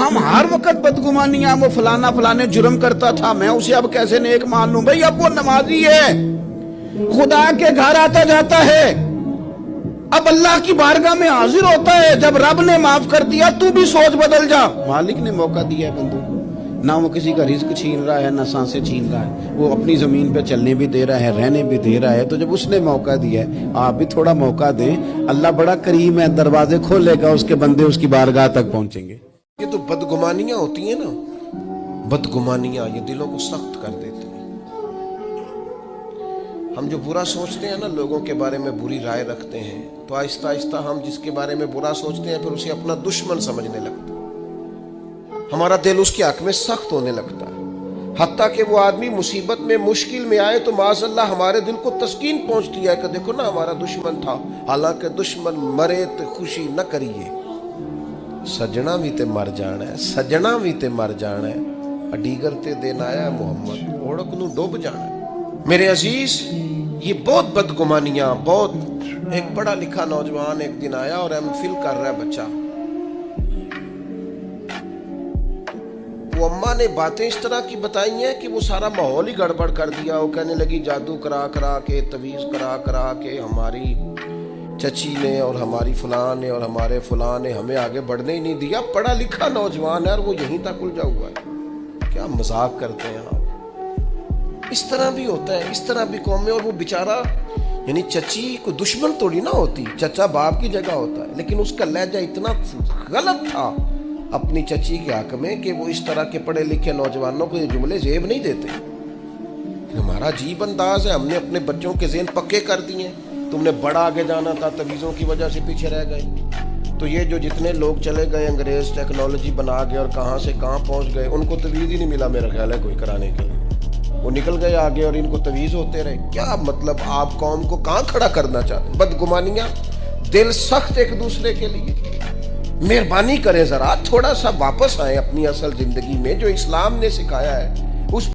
ہم ہر وقت بدگمانیاں، وہ فلانا فلانے جرم کرتا تھا، میں اسے اب کیسے نیک مان لوں؟ بھئی اب وہ نمازی ہے، خدا کے گھر آتا جاتا ہے، اب اللہ کی بارگاہ میں حاضر ہوتا ہے، جب رب نے معاف کر دیا تو بھی سوچ بدل جا۔ مالک نے موقع دیا ہے بندوں، نہ وہ کسی کا رزق چھین رہا ہے، نہ سانسیں چھین رہا ہے، وہ اپنی زمین پہ چلنے بھی دے رہا ہے، رہنے بھی دے رہا ہے۔ تو جب اس نے موقع دیا ہے، آپ بھی تھوڑا موقع دیں، اللہ بڑا کریم ہے، دروازے کھولے گا، اس کے بندے اس کی بارگاہ تک پہنچیں گے۔ یہ تو بدگمانیاں ہوتی ہیں نا، بدگمانیاں یہ دلوں کو سخت کر دیتی ہیں۔ ہم جو برا سوچتے ہیں نا، لوگوں کے بارے میں بری رائے رکھتے ہیں، تو آہستہ آہستہ ہم جس کے بارے میں برا سوچتے ہیں پھر اسے اپنا دشمن سمجھنے لگتے ہیں، ہمارا دل اس کے حق میں سخت ہونے لگتا ہے، حتیٰ کہ وہ آدمی مصیبت میں مشکل میں آئے تو معاذ اللہ ہمارے دل کو تسکین پہنچتی ہے کہ دیکھو نا ہمارا دشمن تھا، حالانکہ دشمن مرے تو خوشی نہ کریے، سجنا بھی تے مر جانا ہے، سجنا بھی تے مر جانا ہے، اڈیگر تے دین آیا ہے محمد، اوڑک نو ڈوب جانا ہے۔ میرے عزیز، یہ بہت بدگمانیاں، بہت ایک پڑھا لکھا نوجوان ایک دن آیا اور ایم فل کر رہا ہے بچہ، وہ اماں نے باتیں اس طرح کی بتائی ہیں کہ وہ سارا ماحول ہی گڑبڑ کر دیا۔ وہ کہنے لگی جادو کرا کرا کے، تویز کرا کرا کے ہماری چچی نے اور ہماری فلاں نے اور ہمارے فلاں نے ہمیں آگے بڑھنے ہی نہیں دیا۔ پڑھا لکھا نوجوان ہے اور وہ یہیں تک الجھا ہوا ہے۔ کیا مذاق کرتے ہیں آپ؟ اس طرح بھی ہوتا ہے، اس طرح بھی قوم میں۔ اور وہ بیچارہ، یعنی چچی کو دشمن توڑی نہ ہوتی، چچا باپ کی جگہ ہوتا ہے، لیکن اس کا لہجہ اتنا غلط تھا اپنی چچی کے حق میں کہ وہ اس طرح کے پڑھے لکھے نوجوانوں کو یہ جملے زیب نہیں دیتے۔ ہمارا عجیب انداز ہے، ہم نے اپنے بچوں کے ذہن پکے کر دیے، تم نے بڑا آگے جانا تھا، تویزوں کی وجہ سے پیچھے رہ گئے۔ تو یہ جو جتنے لوگ چلے گئے انگریز ٹیکنالوجی بنا گئے اور کہاں سے کہاں پہنچ گئے، ان کو تویز ہی نہیں ملا میرا خیال ہے کوئی کرانے کے لیے، وہ نکل گئے آگے اور ان کو تویز ہوتے رہے۔ کیا مطلب، آپ قوم کو کہاں کھڑا کرنا چاہتے ہیں؟ بدگمانیاں، دل سخت ایک دوسرے کے لیے۔ مہربانی کریں ذرا تھوڑا سا واپس آئیں اپنی اصل زندگی میں، جو اسلام نے سکھایا ہے اس